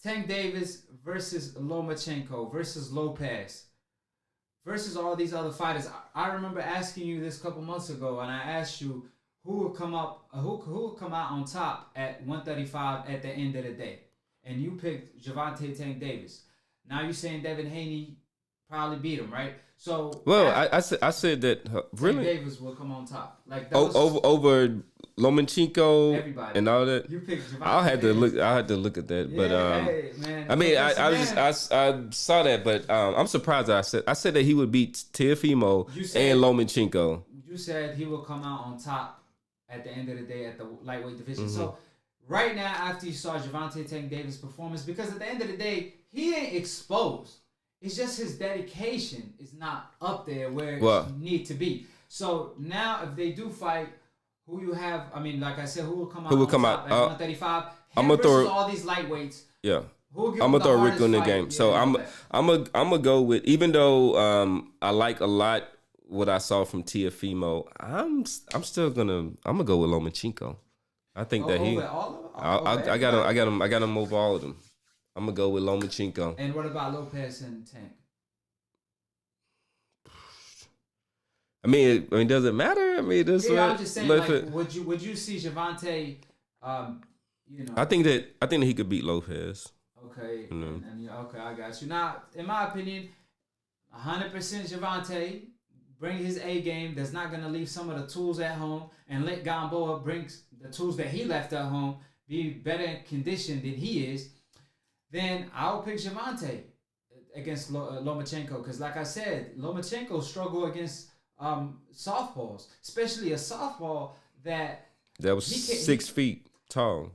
Tank Davis versus Lomachenko versus Lopez versus all these other fighters. I remember asking you this a couple months ago, and I asked you who would come up, who would come out on top at 135 at the end of the day, and you picked Gervonta Tank Davis. Now you're saying Devin Haney probably beat him, right? So I said that really Tank Davis will come on top, like over Lomachenko everybody and all that. You picked Gervonta. I had to look at that, but hey, man, I mean, I saw that, but I'm surprised. I said that he would beat Teofimo and Lomachenko. You said he will come out on top at the end of the day at the lightweight division. Mm-hmm. So right now, after you saw Gervonta Tank Davis' performance, because at the end of the day, he ain't exposed. It's just his dedication is not up there where it need to be. So now, if they do fight, who you have? I mean, like I said, who will come out? Who will come out at 135? I'm gonna throw all these lightweights. Yeah, I'm gonna throw Rick in the game. So I'm gonna go with, even though I like a lot what I saw from Teofimo, I'm gonna go with Lomachenko. I think that he. I got him over all of them. I'm gonna go with Lomachenko. And what about Lopez and Tank? I mean, does it matter? I mean, I'm just saying, like, would you see Gervonta? I think that he could beat Lopez. Okay, okay, I got you. Now, in my opinion, 100% Gervonta bring his A game. That's not gonna leave some of the tools at home, and let Gamboa bring the tools that he left at home, be better conditioned than he is. Then I'll pick Gervonta against Lomachenko, because, like I said, Lomachenko struggled against softballs, especially a softball that was 6 feet tall.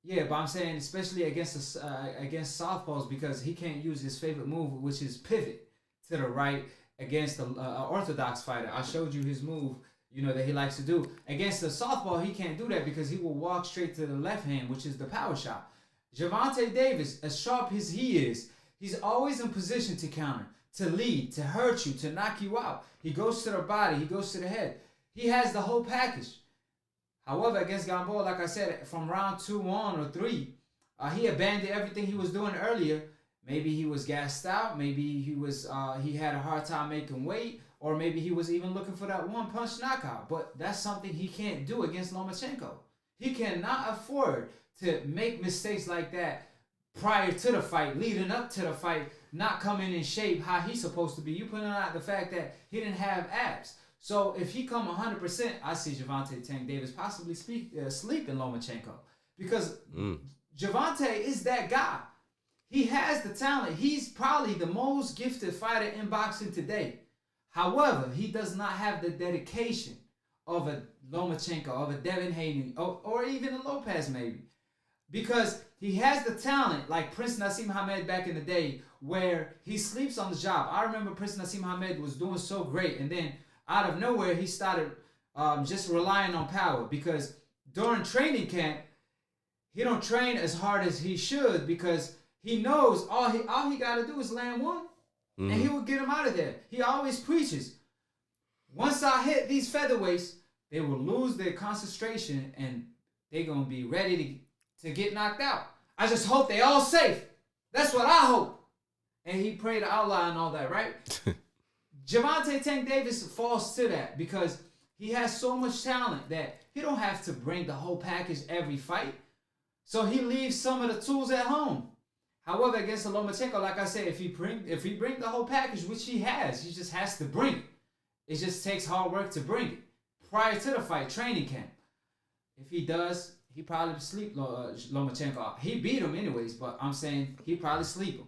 Yeah, but I'm saying especially against softballs, because he can't use his favorite move, which is pivot to the right against an orthodox fighter. I showed you his move, that he likes to do. Against a softball, he can't do that because he will walk straight to the left hand, which is the power shot. Gervonta Davis, as sharp as he is, he's always in position to counter, to lead, to hurt you, to knock you out. He goes to the body. He goes to the head. He has the whole package. However, against Gamboa, like I said, from round 2 on or 3, he abandoned everything he was doing earlier. Maybe he was gassed out. Maybe he had a hard time making weight, or maybe he was even looking for that one-punch knockout. But that's something he can't do against Lomachenko. He cannot afford to make mistakes like that prior to the fight, leading up to the fight, not coming in shape how he's supposed to be. You putting out the fact that he didn't have abs. So if he come 100%, I see Gervonta Tank Davis possibly sleeping Lomachenko, because Gervonta is that guy. He has the talent. He's probably the most gifted fighter in boxing today. However, he does not have the dedication of a Lomachenko, of a Devin Haney, or even a Lopez maybe. Because he has the talent, like Prince Nassim Hamed back in the day, where he sleeps on the job. I remember Prince Nassim Hamed was doing so great, and then out of nowhere, he started just relying on power, because during training camp, he don't train as hard as he should, because he knows all he got to do is land one, and he will get him out of there. He always preaches, once I hit these featherweights, they will lose their concentration, and they're going to be ready to get knocked out. I just hope they all safe. That's what I hope. And he prayed to Allah and all that, right? Gervonta Tank Davis falls to that, because he has so much talent that he don't have to bring the whole package every fight. So he leaves some of the tools at home. However, against Lomachenko, like I said, if he bring the whole package, which he has, he just has to bring it. It just takes hard work to bring it. Prior to the fight, training camp. If he does, he probably sleep Lomachenko. He beat him anyways, but I'm saying he probably sleep him.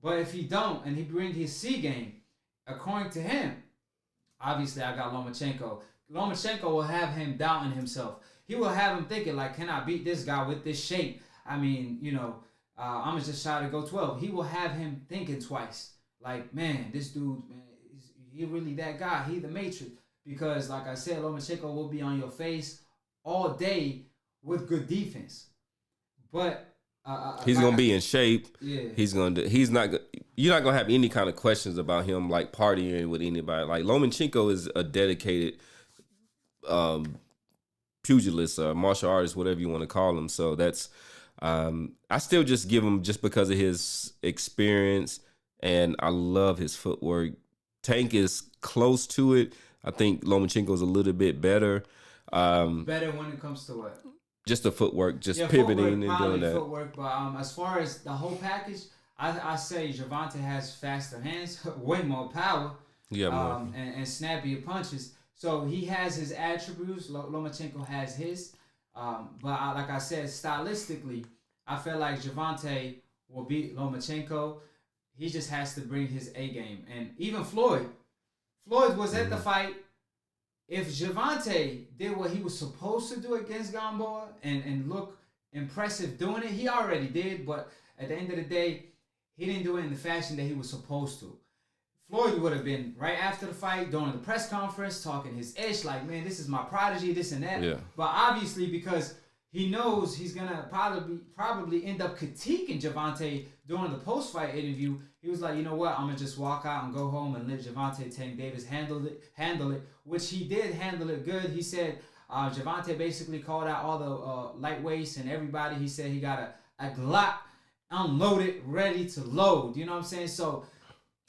But if he don't, and he bring his C game, according to him, obviously I got Lomachenko. Lomachenko will have him doubting himself. He will have him thinking, like, can I beat this guy with this shape? I mean, I'm going to just try to go 12. He will have him thinking twice. Like, man, this dude, man, he really that guy. He the Matrix. Because, like I said, Lomachenko will be on your face all day with good defense. But he's gonna be in shape. Yeah. You're not gonna have any kind of questions about him like partying with anybody. Like Lomachenko is a dedicated pugilist or martial artist, whatever you want to call him. So that's I still just give him just because of his experience, and I love his footwork. Tank is close to it. I think Lomachenko is a little bit better. Better when it comes to what? Just the footwork, just pivoting and doing that. Footwork, but as far as the whole package, I say Gervonta has faster hands, way more power, and snappier punches. So he has his attributes. Lomachenko has his. But like I said, stylistically, I feel like Gervonta will beat Lomachenko. He just has to bring his A game. And even Floyd was at the fight. If Gervonta did what he was supposed to do against Gamboa and look impressive doing it, he already did. But at the end of the day, he didn't do it in the fashion that he was supposed to. Floyd would have been right after the fight, during the press conference, talking his ish, like, man, this is my prodigy, this and that. Yeah. But obviously, because he knows he's gonna probably end up critiquing Gervonta during the post-fight interview, he was like, you know what, I'm gonna just walk out and go home and let Gervonta Tank Davis handle it, which he did handle it good. He said Gervonta basically called out all the lightweights and everybody. He said he got a Glock unloaded, ready to load. You know what I'm saying? So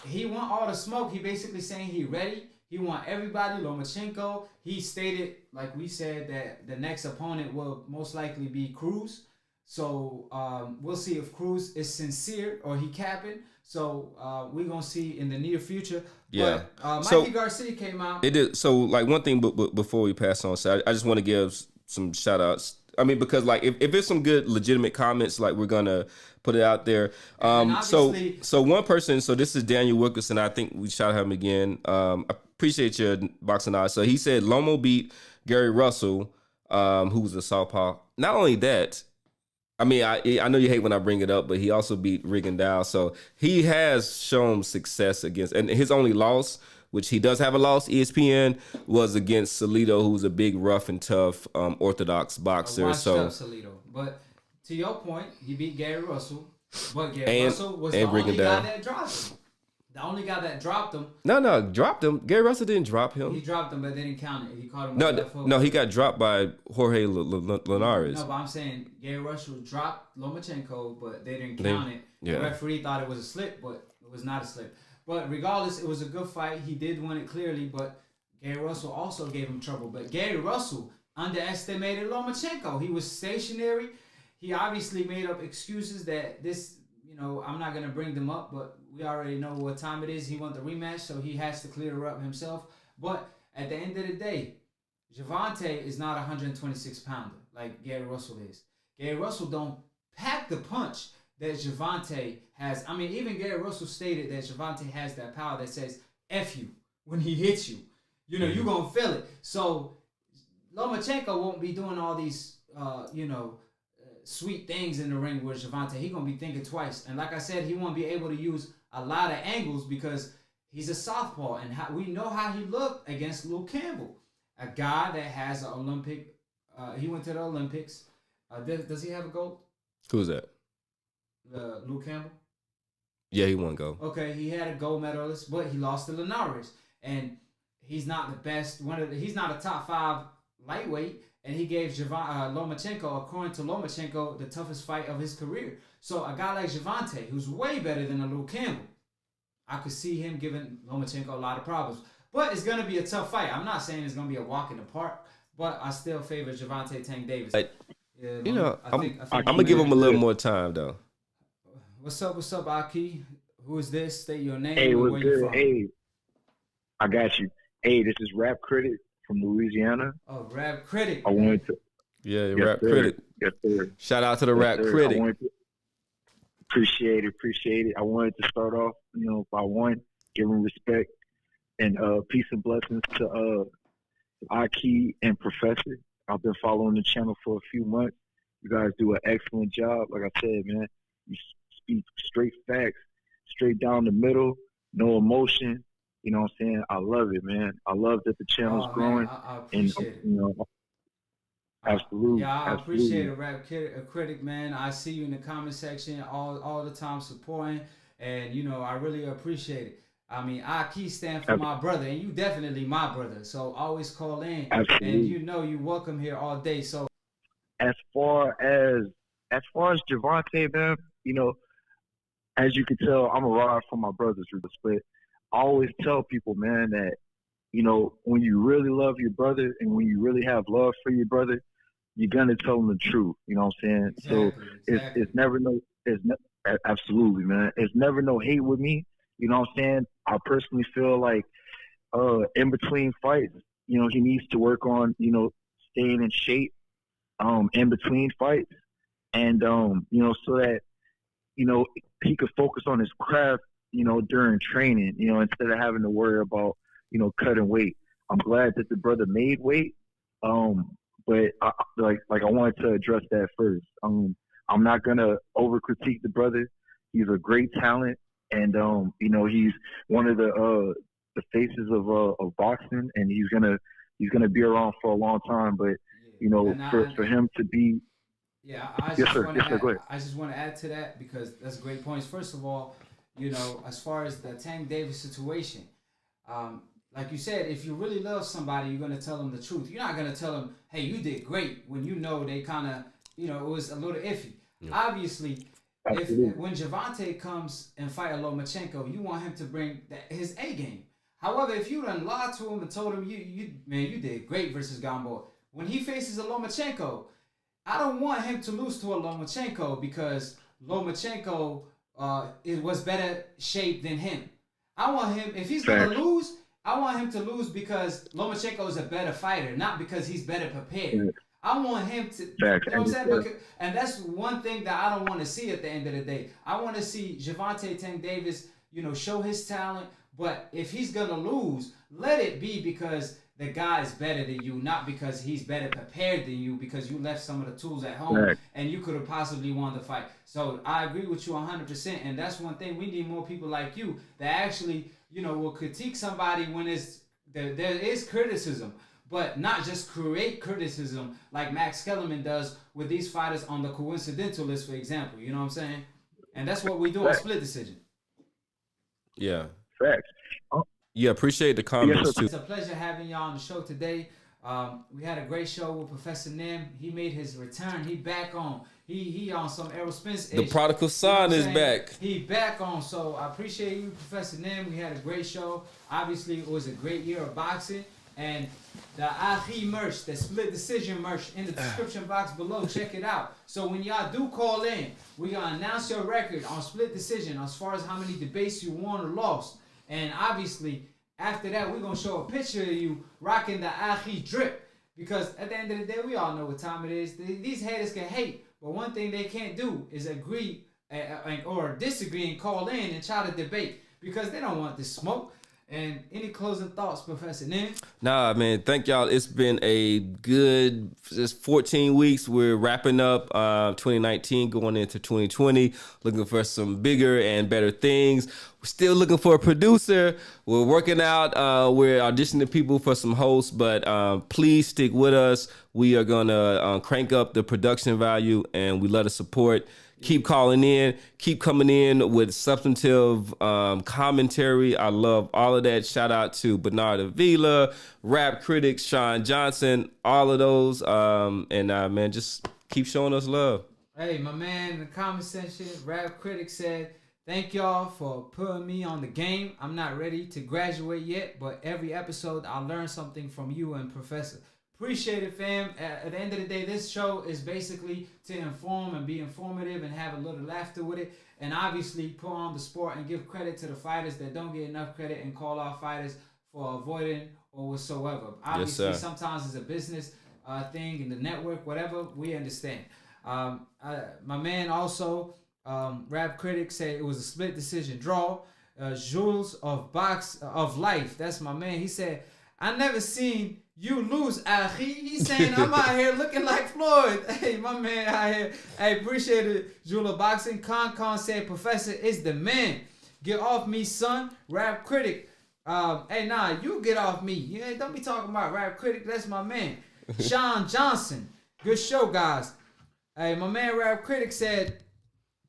he want all the smoke. He basically saying he ready. He want everybody. Lomachenko. He stated, like we said, that the next opponent will most likely be Cruz. So we'll see if Cruz is sincere or he capping. So we're gonna see in the near future. Yeah. But Mikey Garcia came out. It is so like one thing. But before we pass on, so I just want to give some shout outs. I mean, because like if it's some good legitimate comments, like we're gonna put it out there. So one person, so this is Daniel Wilkerson. I think we shout him again. I appreciate your boxing eyes. So he said Loma beat Gary Russell, who was a southpaw. Not only that, I mean, I know you hate when I bring it up, but he also beat Rigondeaux. So he has shown success against, and his only loss, which he does have a loss, ESPN, was against Salido, who's a big, rough and tough orthodox boxer. So Salido. But to your point, he beat Gary Russell, but Gary Russell was the only guy that dropped him. The only guy that dropped him. No, dropped him. Gary Russell didn't drop him. He dropped him, but they didn't count it. He caught him. No, he got dropped by Jorge Linares. No, but I'm saying Gary Russell dropped Lomachenko, but they didn't count it. Yeah. The referee thought it was a slip, but it was not a slip. But regardless, it was a good fight. He did win it clearly, but Gary Russell also gave him trouble. But Gary Russell underestimated Lomachenko. He was stationary. He obviously made up excuses that this, I'm not going to bring them up, but we already know what time it is. He wants the rematch, so he has to clear her up himself. But at the end of the day, Gervonta is not a 126-pounder like Gary Russell is. Gary Russell don't pack the punch that Gervonta has. I mean, even Gary Russell stated that Gervonta has that power that says F you when he hits you. You're going to feel it. So Lomachenko won't be doing all these, sweet things in the ring with Gervonta. He's going to be thinking twice. And like I said, he won't be able to use a lot of angles because he's a southpaw. And we know how he looked against Luke Campbell, a guy that has an Olympic. He went to the Olympics. Does he have a gold? Who's that? Luke Campbell? Yeah, he won gold. Okay, he had a gold medalist, but he lost to Linares. And he's not the best. He's not a top 5 lightweight. And he gave Lomachenko, according to Lomachenko, the toughest fight of his career. So a guy like Gervonta, who's way better than a Luke Campbell, I could see him giving Lomachenko a lot of problems. But it's going to be a tough fight. I'm not saying it's going to be a walk in the park, but I still favor Gervonta Tank Davis. I'm going to give him a little more time, though. What's up, AkHi? Who is this? State your name. Hey, what's good? Hey, I got you. Hey, this is Rap Critic from Louisiana. Oh, Rap Critic. I wanted to. Yeah, Rap Critic. Yes, sir. Shout out to the Rap Critic. Appreciate it. I wanted to start off, by giving respect and peace and blessings to AkHi and Professor. I've been following the channel for a few months. You guys do an excellent job. Like I said, man, you speak straight facts, straight down the middle, no emotion. You know what I'm saying? I love it, man. I love that the channel's growing. I appreciate it. Absolutely. Yeah, I appreciate it, Rap Critic, man. I see you in the comment section all the time supporting, and I really appreciate it. I mean, AkHi stand for my brother, and you definitely my brother. So always call in, absolutely. And you welcome here all day. So as far as as far as Gervonta, man, as you can tell, I'm a ride for my brothers, but I always tell people, man, that when you really love your brother and when you really have love for your brother, you're gonna tell them the truth. You know what I'm saying? Exactly, So exactly. it's never no, absolutely, man. It's never no hate with me. You know what I'm saying? I personally feel like in between fights, he needs to work on staying in shape in between fights, and so that he could focus on his craft during training, instead of having to worry about cutting weight. I'm glad that the brother made weight, but I wanted to address that first. I'm not gonna over critique the brother. He's a great talent, and he's one of the faces of boxing, and he's gonna be around for a long time. But for him to be I just want to add to that because that's great points. First of all, as far as the Tank Davis situation, like you said, if you really love somebody, you're gonna tell them the truth. You're not gonna tell them, "Hey, you did great," when they kind of, it was a little iffy. Yeah. Obviously, when Gervonta comes and fight a Lomachenko, you want him to bring his A game. However, if you done lied to him and told him you did great versus Gambo, when he faces a Lomachenko, I don't want him to lose to a Lomachenko because Lomachenko was better shaped than him. I want him, if he's gonna lose, I want him to lose because Lomachenko is a better fighter, not because he's better prepared. I want him to, you know what I'm saying? And that's one thing that I don't want to see at the end of the day. I want to see Gervonta Tank Davis, show his talent. But if he's going to lose, let it be because the guy is better than you, not because he's better prepared than you, because you left some of the tools at home and you could have possibly won the fight. So I agree with you 100%. And that's one thing. We need more people like you that actually, will critique somebody when there is criticism. But not just create criticism like Max Kellerman does with these fighters on the coincidental list, for example. You know what I'm saying? And that's what we do on Split Decision. Yeah. Facts. Yeah, appreciate the comments too. It's a pleasure having y'all on the show today. We had a great show with Professor Nim. He made his return. He back on. He on some Errol Spence. The prodigal son is back. He back on. So I appreciate you, Professor Nim. We had a great show. Obviously, it was a great year of boxing. And the AkHi merch, the Split Decision merch in the description box below. Check it out. So when y'all do call in, we're going to announce your record on Split Decision as far as how many debates you won or lost. And obviously, after that, we're going to show a picture of you rocking the AkHi drip. Because at the end of the day, we all know what time it is. These haters can hate. But one thing they can't do is agree or disagree and call in and try to debate. Because they don't want this smoke. And any closing thoughts, Professor Nim? Nah, man, thank y'all. It's been a good 14 weeks. We're wrapping up 2019, going into 2020, looking for some bigger and better things. We're still looking for a producer. We're working out. We're auditioning people for some hosts, but please stick with us. We are going to crank up the production value, and we love the support. Keep calling in. Keep coming in with substantive commentary. I love all of that. Shout out to Bernard Avila, Rap Critics, Sean Johnson, all of those. Man, just keep showing us love. Hey, my man in the comment section, Rap Critics said, thank y'all for putting me on the game. I'm not ready to graduate yet, but every episode I learn something from you and Professor. Appreciate it, fam. At the end of the day, this show is basically to inform and be informative and have a little laughter with it. And obviously put on the sport and give credit to the fighters that don't get enough credit and call out fighters for avoiding or whatsoever. Obviously, sometimes it's a business thing in the network, whatever. We understand. My man also, Rap Critic, said it was a split decision draw. Jules of Life, that's my man. He said, I never seen you lose, AkHi. He's saying I'm out here looking like Floyd. Hey, my man out here. Hey, appreciate it, Jewel of Boxing. Con said, Professor is the man. Get off me, son. Rap Critic. Hey, nah, you get off me. Yeah, don't be talking about Rap Critic. That's my man. Sean Johnson. Good show, guys. Hey, my man Rap Critic said,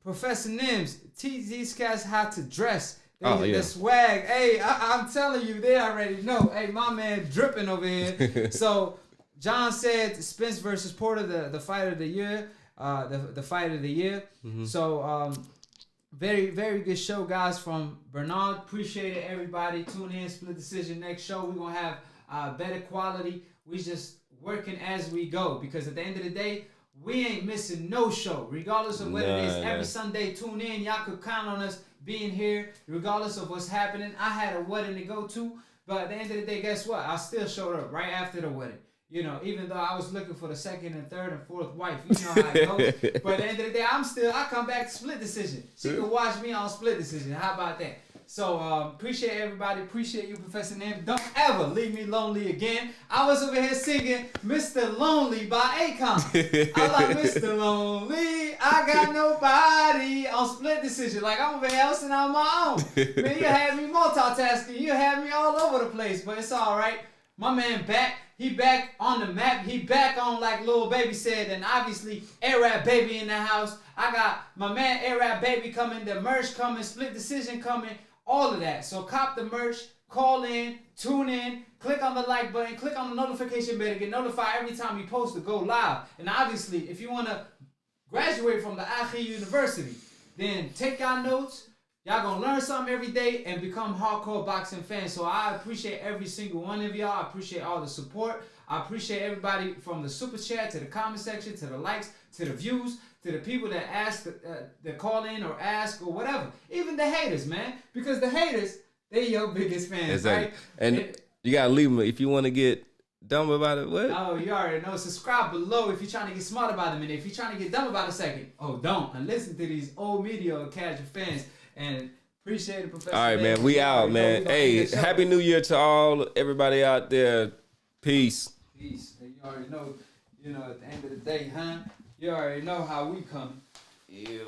Professor Nims, teach these cats how to dress. The swag. Hey, I'm telling you, they already know. Hey, my man dripping over here. So, John said Spence versus Porter, the fight of the year. the fight of the year. So very, very good show, guys, from Bernard. Appreciate it, everybody. Tune in, Split Decision. Next show, we're going to have better quality. We just working as we go, because at the end of the day, we ain't missing no show. Regardless of what it is, every Sunday, tune in. Y'all could count on us being here, regardless of what's happening. I had a wedding to go to, but at the end of the day, guess what? I still showed up right after the wedding. You know, even though I was looking for the second and third and fourth wife, you know how it goes. But at the end of the day, I come back to Split Decision. She can watch me on Split Decision. How about that? So appreciate everybody. Appreciate you, Professor Nim. Don't ever leave me lonely again. I was over here singing Mr. Lonely by AkHi. I like Mr. Lonely. I got nobody on Split Decision. Like, I'm over here hustling on my own. Man, you had me multitasking. You had me all over the place. But it's all right. My man back. He back on the map. He back on, like Lil Baby said. And obviously, A-Rap Baby in the house. I got my man A-Rap Baby coming. The merch coming. Split Decision coming. All of that. So cop the merch, call in, tune in, click on the like button, click on the notification bell to get notified every time we post to go live. And obviously, if you want to graduate from the AkHi University, then take y'all notes. Y'all gonna learn something every day and become hardcore boxing fans. So I appreciate every single one of y'all. I appreciate all the support. I appreciate everybody from the super chat to the comment section to the likes to the views to the people that ask, that call in or ask or whatever. Even the haters, man. Because the haters, they your biggest fans, exactly. Right? And you gotta leave them if you want to get dumb about it. What? Oh, you already know. Subscribe below if you're trying to get smart about a minute. If you're trying to get dumb about a second, don't. And listen to these old media or casual fans. And appreciate it, Professor. All right, man. We out, man. Hey, Happy New Year to all everybody out there. Peace. Peace. You already know, at the end of the day, huh? You already know how we come. Yeah.